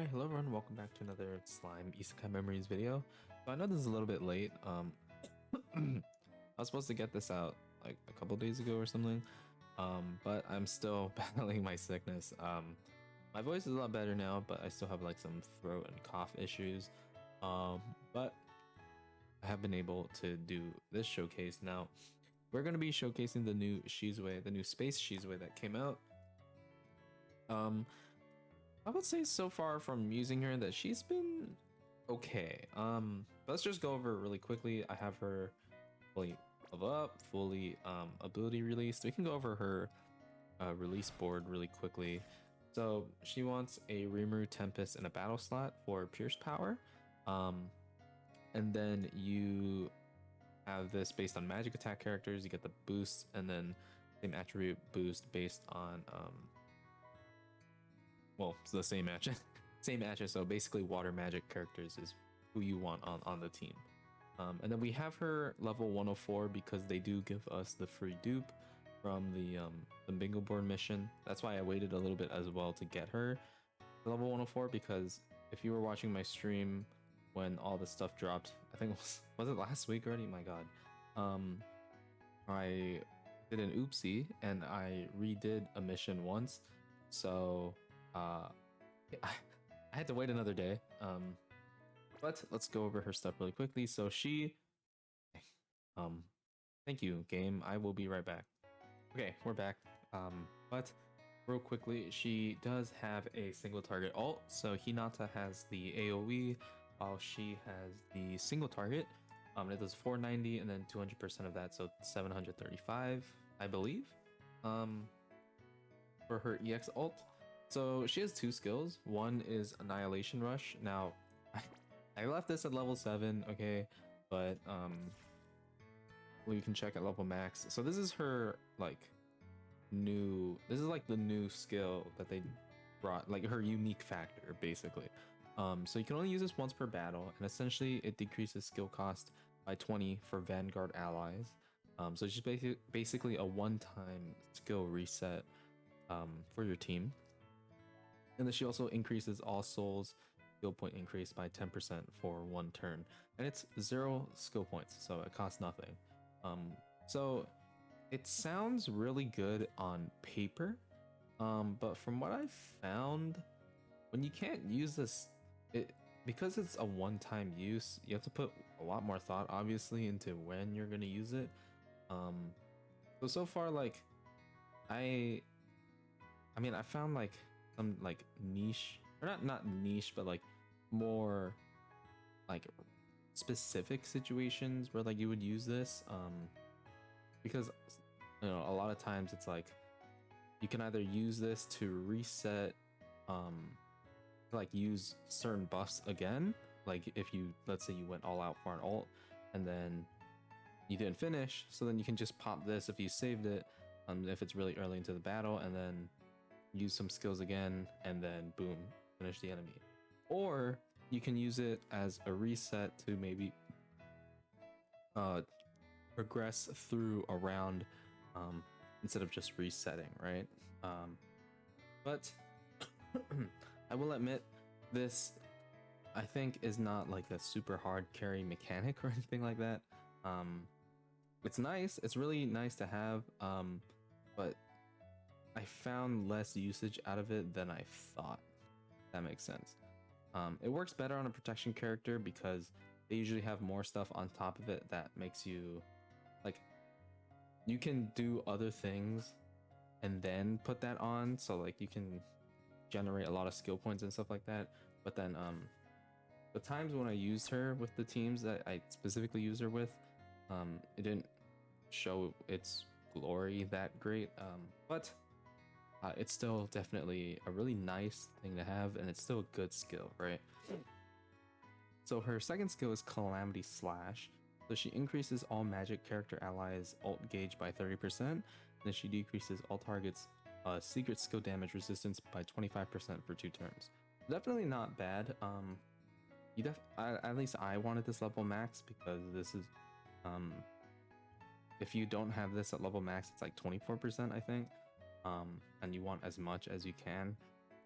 Alright, hello everyone, welcome back to another Slime Isekai Memories video. So I know this is a little bit late, I was supposed to get this out like a couple days ago or something, but I'm still battling my sickness. My voice is a lot better now, but I still have like some throat and cough issues, but I have been able to do this showcase. Now, we're going to be showcasing the new Shizue, the new space Shizue that came out. I would say so far from using her that she's been okay. Let's just go over it really quickly. I have her fully level up, fully ability released. We can go over her release board really quickly. So she wants a Rimuru Tempest and a battle slot for Pierce power. And then you have this based on magic attack characters. You get the boost and then same attribute boost based on well, it's the same match. Same match. So basically water magic characters is who you want on the team. And then we have her level 104 because they do give us the free dupe from the bingo board mission. That's why I waited a little bit as well to get her level 104, because if you were watching my stream when all the stuff dropped, I think was it last week already? My god. I did an oopsie and I redid a mission once. So I had to wait another day. But let's go over her stuff really quickly. So she thank you, game. I will be right back. Okay, we're back. But real quickly, she does have a single target ult. So Hinata has the AoE while she has the single target. It does 490 and then 200% of that, so 735, I believe. For her EX ult. So she has two skills. One is Annihilation Rush. Now, I left this at level 7, okay, but we can check at level max. So this is her like this is like the new skill that they brought, like her unique factor basically. So you can only use this once per battle, and essentially it decreases skill cost by 20 for Vanguard allies. So it's just basically a one-time skill reset for your team. And then she also increases all souls skill point increase by 10% for one turn, and it's 0 skill points, so it costs nothing. So it sounds really good on paper, but from what I've found, when you can't use this, because it's a one-time use, you have to put a lot more thought obviously into when you're going to use it. So far, like I mean, I found like some like niche, or not niche, but like more like specific situations where like you would use this, because you know, a lot of times it's like you can either use this to reset, like use certain buffs again, like if you, let's say you went all out for an ult and then you didn't finish, so then you can just pop this if you saved it, if it's really early into the battle, and then use some skills again, and then boom, finish the enemy. Or you can use it as a reset to maybe progress through a round, instead of just resetting, right? But I will admit, this I think is not like a super hard carry mechanic or anything like that. It's nice, it's really nice to have, but I found less usage out of it than I thought. If that makes sense. It works better on a protection character because they usually have more stuff on top of it that makes you, like, you can do other things and then put that on, so like you can generate a lot of skill points and stuff like that. But then the times when I used her with the teams that I specifically used her with, it didn't show its glory that great, but it's still definitely a really nice thing to have, and it's still a good skill, right? So her second skill is Calamity Slash. So she increases all magic character allies ult gauge by 30%, and then she decreases all targets secret skill damage resistance by 25% for 2 turns. Definitely not bad. At least I wanted this level max because this is, if you don't have this at level max, it's like 24%, I think. And you want as much as you can.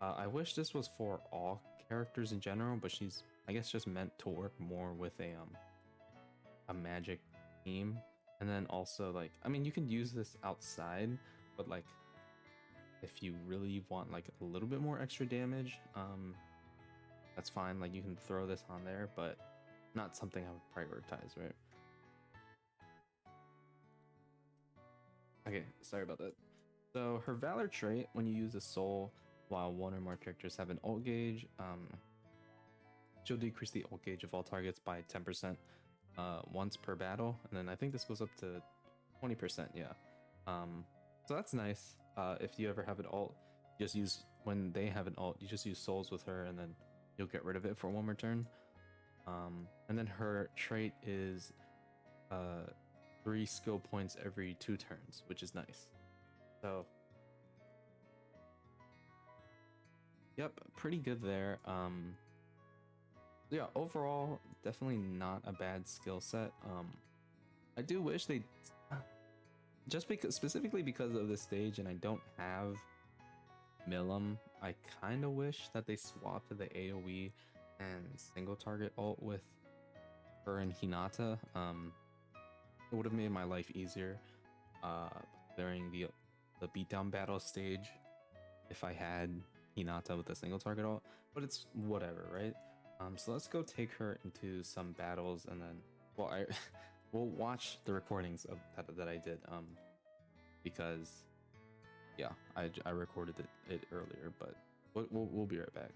I wish this was for all characters in general, but she's, I guess, just meant to work more with a magic team. And then also, like, I mean, you can use this outside, but like if you really want like a little bit more extra damage, that's fine. Like, you can throw this on there, but not something I would prioritize, right? Okay, sorry about that. So her Valor trait, when you use a soul while one or more characters have an ult gauge, she'll decrease the ult gauge of all targets by 10% once per battle, and then I think this goes up to 20%. Yeah. So that's nice. If you ever have an ult, just use, when they have an ult, you just use souls with her, and then you'll get rid of it for one more turn. And then her trait is 3 skill points every 2 turns, which is nice. So yep, pretty good there. Yeah, overall, definitely not a bad skill set. I do wish they, just because, specifically because of this stage and I don't have Milim, I kind of wish that they swapped to the AoE and single target ult with her and Hinata. It would have made my life easier during the beatdown battle stage if I had Hinata with a single target ult, but it's whatever, right? So let's go take her into some battles, and then, well, we'll watch the recordings of that I did, because yeah, I recorded it earlier, but we'll be right back.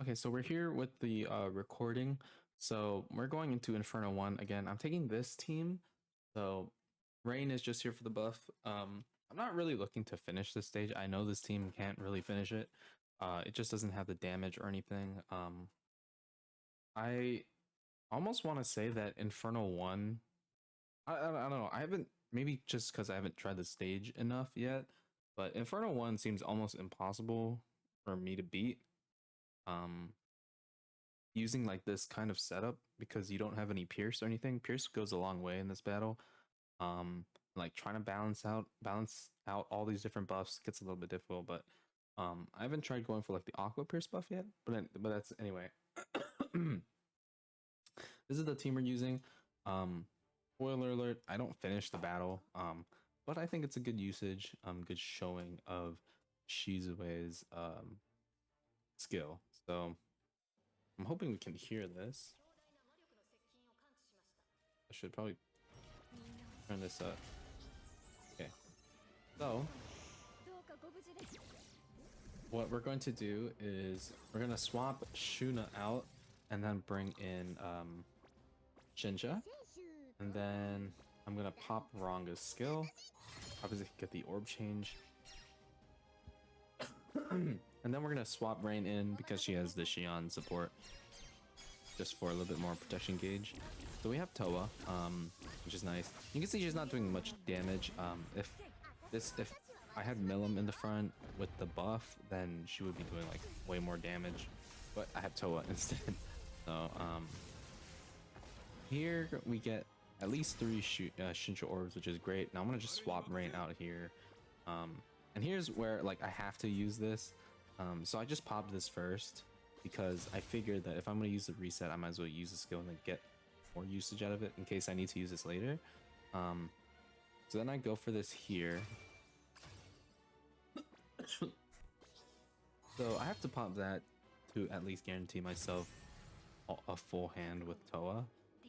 Okay, so we're here with the recording. So we're going into Inferno 1 again. I'm taking this team. So Rain is just here for the buff. I'm not really looking to finish this stage. I know this team can't really finish it. It just doesn't have the damage or anything. I almost want to say that Inferno 1, I don't know. I haven't, maybe just because I haven't tried the stage enough yet, but Inferno 1 seems almost impossible for me to beat. Using like this kind of setup, because you don't have any Pierce or anything. Pierce goes a long way in this battle. Like trying to balance out all these different buffs gets a little bit difficult, but I haven't tried going for like the Aqua Pierce buff yet, but that's anyway. This is the team we're using. Spoiler alert, I don't finish the battle, but I think it's a good usage, good showing of Shizue's skill. So I'm hoping we can hear this. I should probably turn this up. Okay, so what we're going to do is we're going to swap Shuna out and then bring in Shinja, and then I'm going to pop Ranga's skill. Obviously get the orb change. And then we're going to swap Rain in because she has the Xion support, just for a little bit more protection gauge. So we have Toa, which is nice. You can see she's not doing much damage. If I had Milim in the front with the buff, then she would be doing like way more damage. But I have Toa instead. So here we get at least 3 Shinja orbs, which is great. Now I'm gonna just swap Rain out here. And here's where like I have to use this. So I just popped this first because I figured that if I'm going to use the reset, I might as well use the skill and then get more usage out of it in case I need to use this later. So then I go for this here. So I have to pop that to at least guarantee myself a full hand with Toa.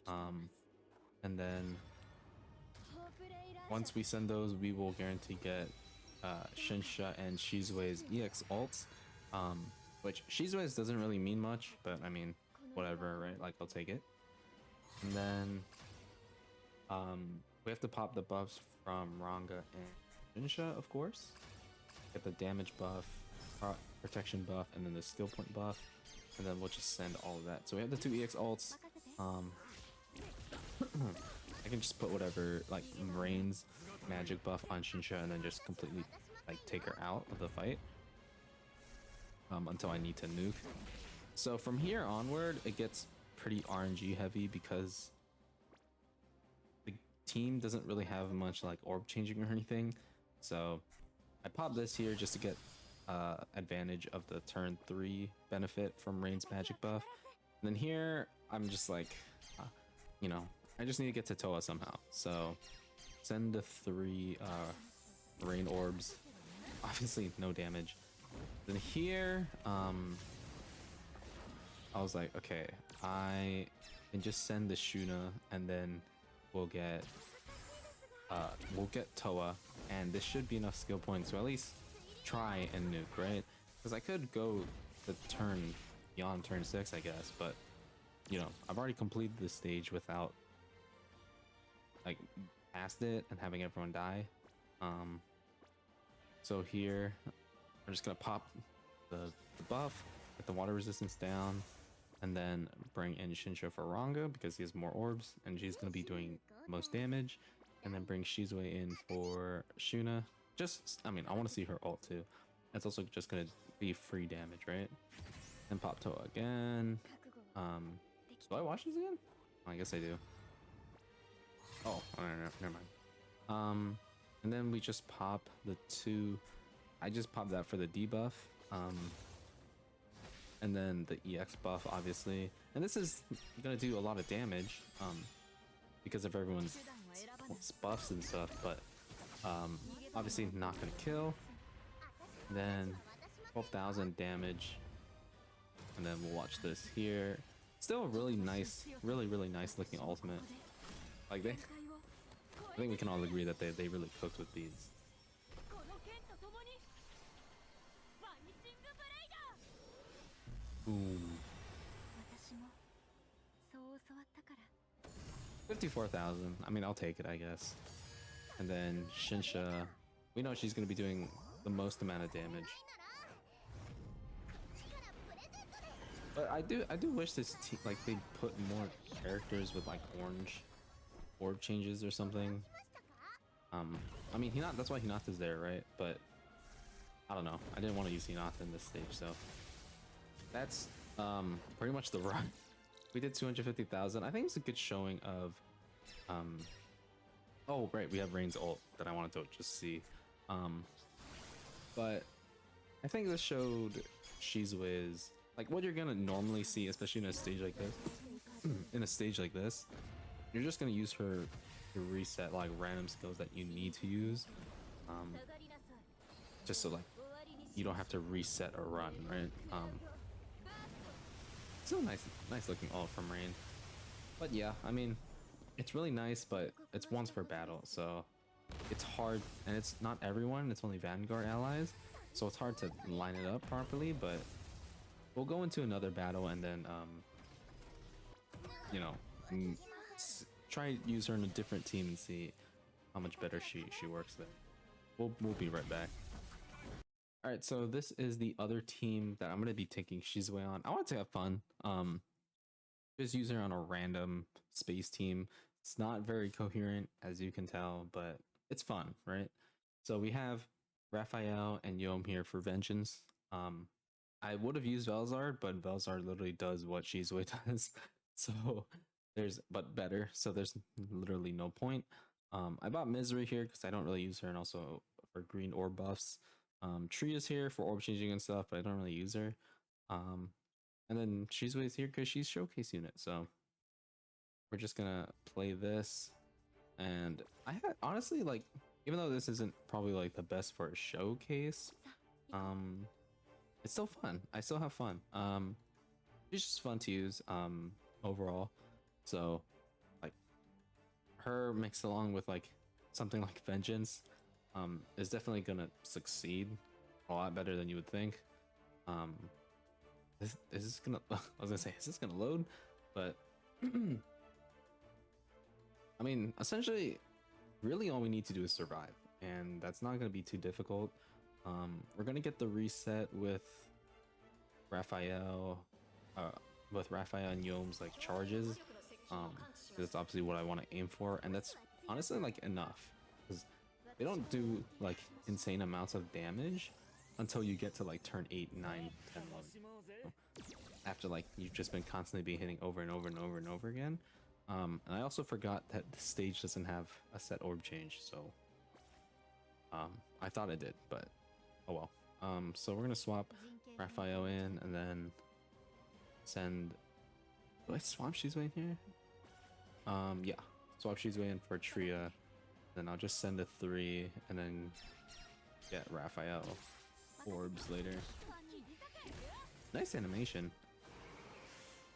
And then once we send those, we will guarantee get Shinsha and Shizue's EX ults, which Shizue's doesn't really mean much, but I mean, whatever, right? Like, I'll take it. And then we have to pop the buffs from Ranga and Shinsha, of course. Get the damage buff, protection buff, and then the skill point buff, and then we'll just send all of that. So we have the 2 EX ults. I can just put whatever, like Rain's magic buff on Shinsha, and then just completely like take her out of the fight until I need to nuke. So from here onward, it gets pretty RNG heavy because the team doesn't really have much like orb changing or anything. So I pop this here just to get advantage of the turn 3 benefit from Rain's magic buff. And then here, I'm just like, uh, you know, I just need to get to Toa somehow. So send the 3 Rain orbs. Obviously, no damage. Then here, I was like, okay, I can just send the Shuna, and then we'll get Toa, and this should be enough skill points to at least try and nuke, right? Because I could go the turn beyond turn 6, I guess, but you know, I've already completed this stage without like past it and having everyone die. So here I'm just gonna pop the buff, get the water resistance down, and then bring in Shinsho for Ranga because he has more orbs and she's gonna be doing most damage, and then bring Shizue in for Shuna. Just, I mean, I want to see her ult too. That's also just gonna be free damage, right? And pop Toa again. Do I watch this again? Oh, I guess I do. Oh, no, never mind. And then we just pop the 2. I just popped that for the debuff. And then the EX buff, obviously. And this is gonna do a lot of damage, because of everyone's buffs and stuff, but obviously not gonna kill. Then 12,000 damage, and then we'll watch this here. Still a really nice, really nice looking ultimate. Like I think we can all agree that they really cooked with these. Boom. 54,000. I mean, I'll take it, I guess. And then Shinsha, we know she's gonna be doing the most amount of damage. But I do wish this team, like, they put more characters with like orange orb changes or something. I mean, that's why Hinata's there, right? But I don't know. I didn't want to use Hinata in this stage, so that's pretty much the run. We did 250,000. I think it's a good showing of oh right, we have Rain's ult that I wanted to just see. But I think this showed Shizue's like what you're gonna normally see, especially in a stage like this. In a stage like this, you're just gonna use her to reset like random skills that you need to use, just so like you don't have to reset a run, right? Still nice looking ult from Rain. But yeah, I mean, it's really nice, but it's once per battle, so it's hard, and it's not everyone, it's only Vanguard allies, so it's hard to line it up properly. But we'll go into another battle and then you know, try to use her in a different team and see how much better she works there. We'll be right back. All right, so this is the other team that I'm gonna be taking Shizue on. I want to have fun. Just use her on a random space team. It's not very coherent, as you can tell, but it's fun, right? So we have Raphael and Yom here for Vengeance. I would have used Velzard, but Velzard literally does what Shizue does. So but better. So there's literally no point. I bought Misery here because I don't really use her, and also for green orb buffs. Tree is here for orb changing and stuff, but I don't really use her. And then Shizue is here because she's showcase unit. So we're just gonna play this. And I had honestly, like, even though this isn't probably like the best for a showcase, it's still fun. I still have fun. It's just fun to use overall. So like her mixed along with like something like Vengeance is definitely gonna succeed a lot better than you would think. Is this gonna I was gonna say, is this gonna load? But I mean, essentially really all we need to do is survive, and that's not gonna be too difficult. We're gonna get the reset with Raphael and Yom's like charges, that's obviously what I want to aim for, and that's honestly like enough, because they don't do like insane amounts of damage until you get to like turn 8, 9, 10, 11. After like you've just been constantly being hitting over and over and over and over again. And I also forgot that the stage doesn't have a set orb change, so I thought it did, but oh well. So we're gonna swap Raphael in and then send. Do I swap Shizue in here? Yeah. Swap Shizue in for Tria. Then I'll just send a 3 and then get Raphael orbs later. Nice animation.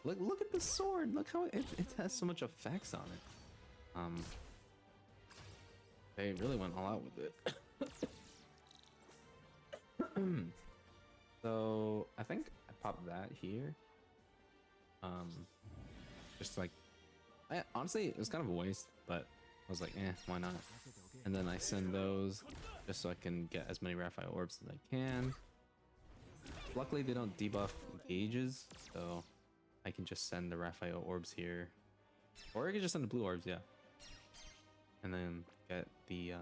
Look at the sword. Look how it has so much effects on it. They really went all out with it. So I think I popped that here. Just like, honestly, it was kind of a waste, but I was like, why not? And then I send those just so I can get as many Raphael orbs as I can. Luckily, they don't debuff gauges, so I can just send the Raphael orbs here, or I can just send the blue orbs, yeah. And then get the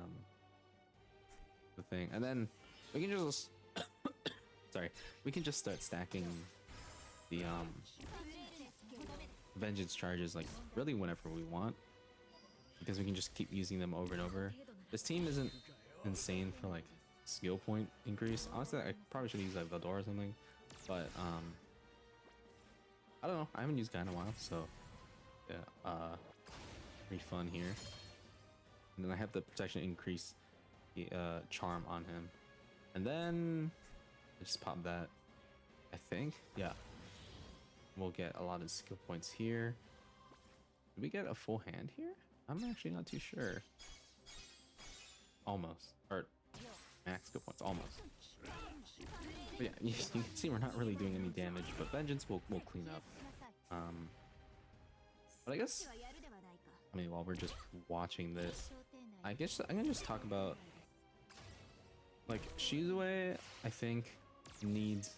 thing, and then we can just sorry, we can just start stacking the vengeance charges like really whenever we want, because we can just keep using them over and over. This team isn't insane for like skill point increase. Honestly, I probably should use like Veldor or something, but I don't know. I haven't used Guy in a while, so yeah, pretty fun here. And then I have the protection increase the charm on him, and then I just pop that. I think, yeah. We'll get a lot of skill points here. Did we get a full hand here? I'm actually not too sure. Almost, or max skill points, almost. But yeah, you can see we're not really doing any damage, but vengeance will clean up. But I guess, I mean, while we're just watching this, I guess I'm gonna just talk about like Shizue. I think needs.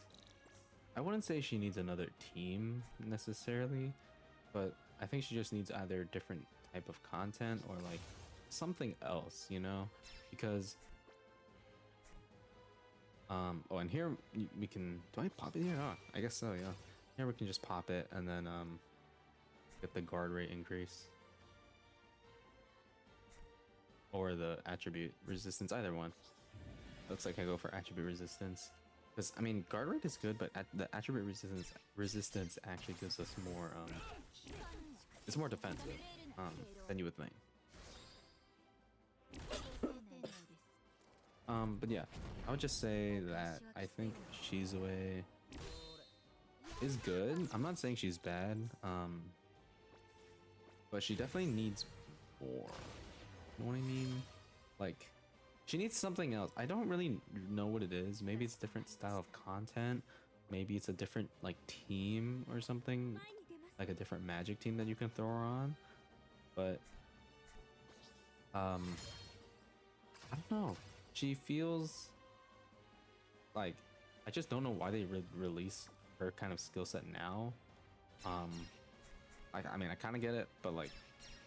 I wouldn't say she needs another team necessarily, but I think she just needs either different type of content or like something else, you know, because oh, and here we can, do I pop it here? Oh, I guess so, yeah. Here we can just pop it and then get the guard rate increase or the attribute resistance, either one. Looks like I go for attribute resistance. Because, I mean, guard rate is good, but the attribute resistance actually gives us more, it's more defensive, than you would think. But yeah, I would just say that I think Shizue is good. I'm not saying she's bad, but she definitely needs more. You know what I mean? Like, she needs something else. I don't really know what it is. Maybe it's a different style of content. Maybe it's a different like team or something, like a different magic team that you can throw her on. But I don't know. She feels like, I just don't know why they release her kind of skill set now. I mean, I kind of get it, but like,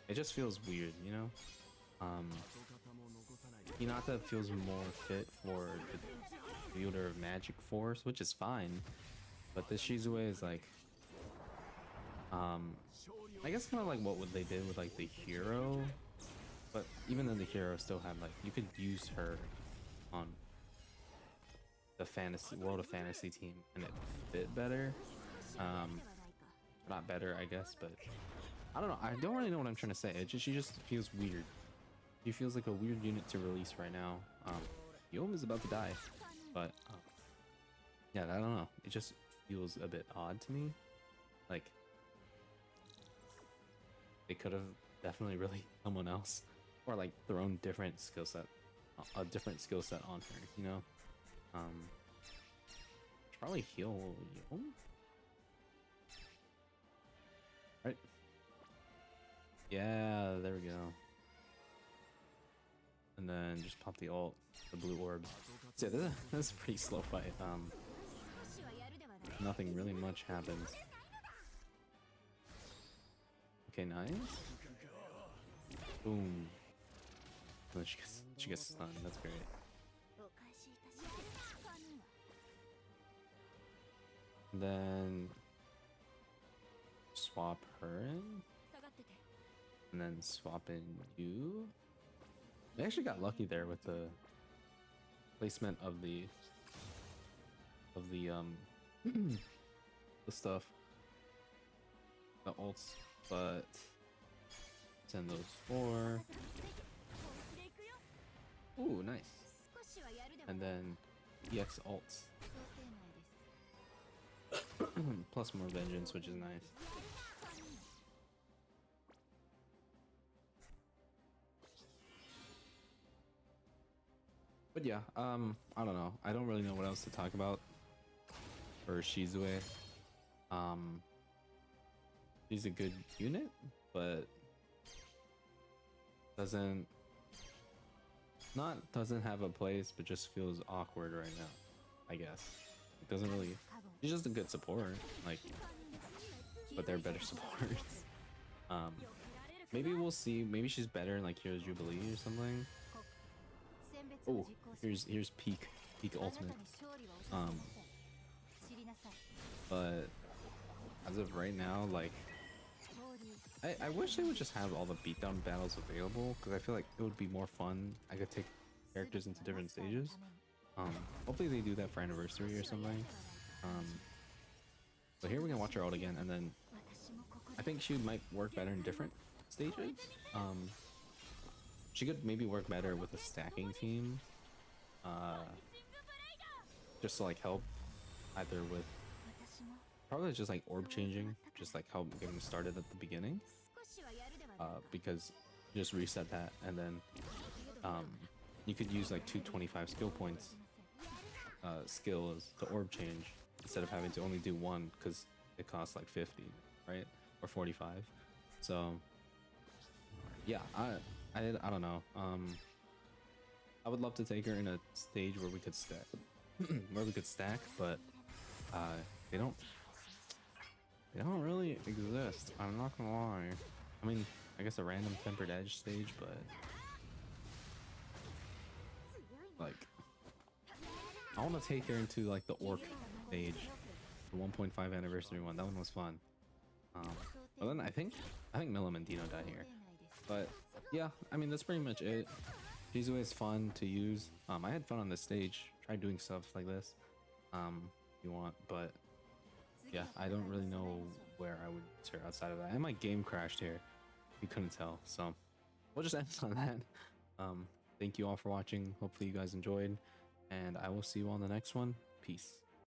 it just feels weird, you know. Hinata feels more fit for the wielder of magic force, which is fine, but this Shizue is like, I guess kind of like what they did with like the hero, but even then the hero still had like, you could use her on the fantasy world of fantasy team and it fit better. Not better, I guess, but I don't know. I don't really know what I'm trying to say. She just feels weird. She feels like a weird unit to release right now. Yom is about to die, but yeah, I don't know. It just feels a bit odd to me. Like, they could have definitely really someone else, or like thrown different skill set, a different skill set on her. You know, should probably heal Yom. Right? Yeah, there we go. And then just pop the ult, the blue orbs. So yeah, this is a pretty slow fight. Nothing really much happens. Okay, nice. Boom. Oh, she gets stunned. That's great. And then swap her in, and then swap in you. They actually got lucky there with the placement of the of the the stuff, the ults, but send those 4. Ooh, nice. And then EX ults. Plus more vengeance, which is nice. But yeah, I don't know. I don't really know what else to talk about for Shizue. She's a good unit, but doesn't have a place, but just feels awkward right now, I guess. It doesn't really. She's just a good support, like, but they're better supports. Maybe we'll see. Maybe she's better in like Heroes Jubilee or something. Oh, here's peak ultimate. But as of right now, like, I wish they would just have all the beatdown battles available, because I feel like it would be more fun. I could take characters into different stages. Hopefully they do that for anniversary or something. But here we're gonna watch her ult again, and then I think she might work better in different stages. She could maybe work better with a stacking team, just to like help either with probably just like orb changing, just like help getting started at the beginning, because just reset that, and then you could use like 225 skill points skills to orb change instead of having to only do one, because it costs like 50, right, or 45. So yeah, I don't know. I would love to take her in a stage where we could stack, but they don't really exist. I'm not gonna lie. I mean, I guess a random tempered edge stage, but like, I want to take her into like the orc stage, the 1.5 anniversary one. That one was fun. But then I think Milim and Dino die here. But yeah, I mean, that's pretty much it. Shizue is fun to use. I had fun on this stage. Try doing stuff like this, if you want. But yeah, I don't really know where I would use her outside of that. And my game crashed here. You couldn't tell, so we'll just end on that. Thank you all for watching. Hopefully you guys enjoyed, and I will see you on the next one. Peace.